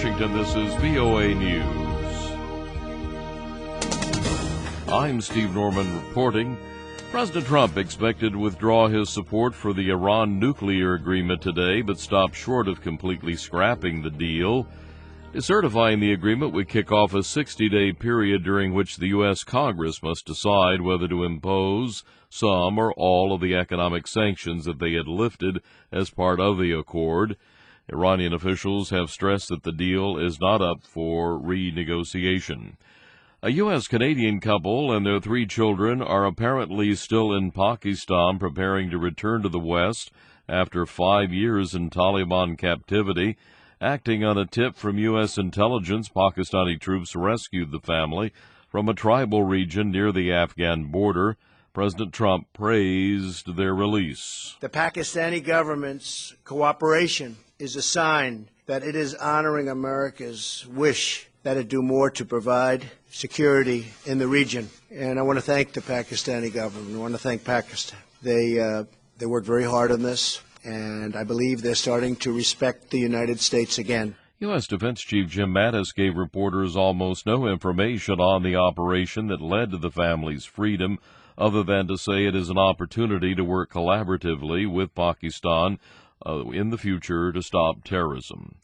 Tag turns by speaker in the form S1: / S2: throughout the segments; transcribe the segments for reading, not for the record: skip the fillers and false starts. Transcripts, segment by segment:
S1: Washington, this is VOA News. I'm Steve Norman reporting. President Trump expected to withdraw his support for the Iran nuclear agreement today, but stopped short of completely scrapping the deal. Certifying the agreement would kick off a 60-day period during which the U.S. Congress must decide whether to impose some or all of the economic sanctions that they had lifted as part of the accord. Iranian officials have stressed that the deal is not up for renegotiation. A U.S.-Canadian couple and their 3 children are apparently still in Pakistan preparing to return to the West after 5 years in Taliban captivity. Acting on a tip from U.S. intelligence, Pakistani troops rescued the family from a tribal region near the Afghan border. President Trump praised their release.
S2: The Pakistani government's cooperation is a sign that it is honoring America's wish that it do more to provide security in the region. And I want to thank the Pakistani government. I want to thank Pakistan. They worked very hard on this, and I believe they're starting to respect the United States again.
S1: U.S. Defense Chief Jim Mattis gave reporters almost no information on the operation that led to the family's freedom, other than to say it is an opportunity to work collaboratively with Pakistan in the future to stop terrorism.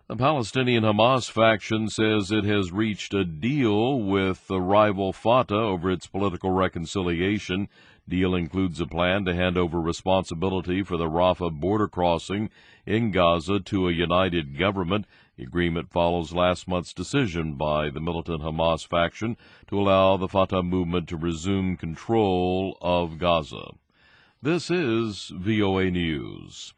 S1: The Palestinian Hamas faction says it has reached a deal with the rival Fatah over its political reconciliation. Deal includes a plan to hand over responsibility for the Rafah border crossing in Gaza to a united government. The agreement follows last month's decision by the militant Hamas faction to allow the Fatah movement to resume control of Gaza. This is VOA News.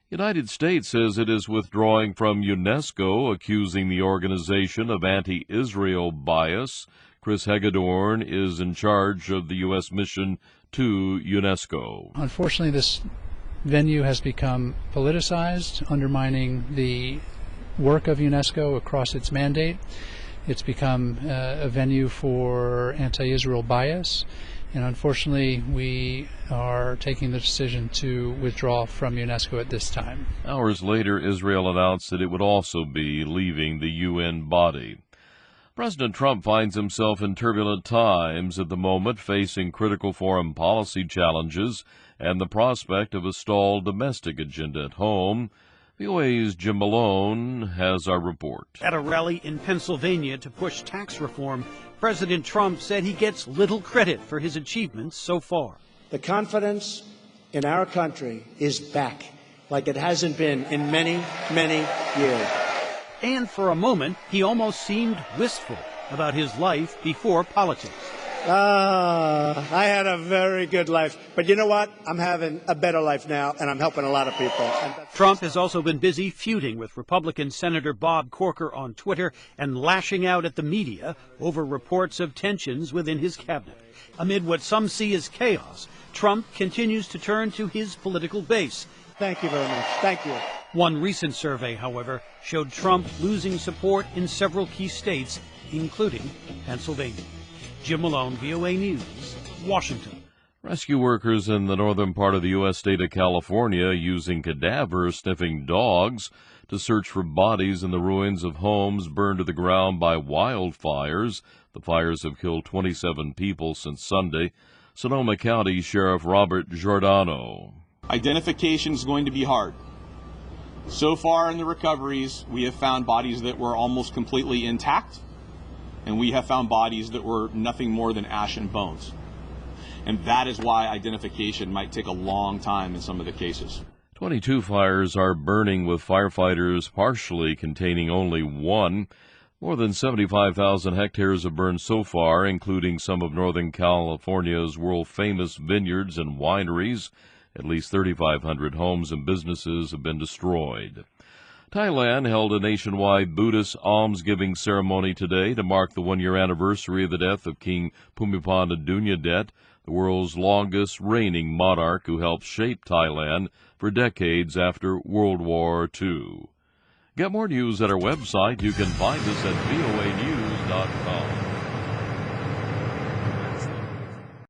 S1: United States says it is withdrawing from UNESCO, accusing the organization of anti-Israel bias. Chris Hagedorn is in charge of the U.S. mission to UNESCO.
S3: Unfortunately, this venue has become politicized, undermining the work of UNESCO across its mandate. It's become a venue for anti-Israel bias. And unfortunately, we are taking the decision to withdraw from UNESCO at this time.
S1: Hours later, Israel announced that it would also be leaving the UN body. President Trump finds himself in turbulent times at the moment, facing critical foreign policy challenges and the prospect of a stalled domestic agenda at home. VOA's Jim Malone has our report.
S4: At a rally in Pennsylvania to push tax reform, President Trump said he gets little credit for his achievements so far.
S2: The confidence in our country is back like it hasn't been in many, many years.
S4: And for a moment, he almost seemed wistful about his life before politics.
S2: I had a very good life. But you know what? I'm having a better life now, and I'm helping a lot of people.
S4: Trump has also been busy feuding with Republican Senator Bob Corker on Twitter and lashing out at the media over reports of tensions within his cabinet. Amid what some see as chaos, Trump continues to turn to his political base.
S2: Thank you very much. Thank you.
S4: One recent survey, however, showed Trump losing support in several key states, including Pennsylvania. Jim Malone, VOA News, Washington.
S1: Rescue workers in the northern part of the U.S. state of California using cadaver-sniffing dogs to search for bodies in the ruins of homes burned to the ground by wildfires. The fires have killed 27 people since Sunday. Sonoma County Sheriff Robert Giordano.
S5: Identification is going to be hard. So far in the recoveries, we have found bodies that were almost completely intact, and we have found bodies that were nothing more than ash and bones. And that is why identification might take a long time in some of the cases.
S1: 22 fires are burning, with firefighters partially containing only one. More than 75,000 hectares have burned so far, including some of Northern California's world-famous vineyards and wineries. At least 3,500 homes and businesses have been destroyed. Thailand held a nationwide Buddhist almsgiving ceremony today to mark the one-year anniversary of the death of King Bhumibol Adulyadej, the world's longest reigning monarch who helped shape Thailand for decades after World War II. Get more news at our website. You can find us at voanews.com.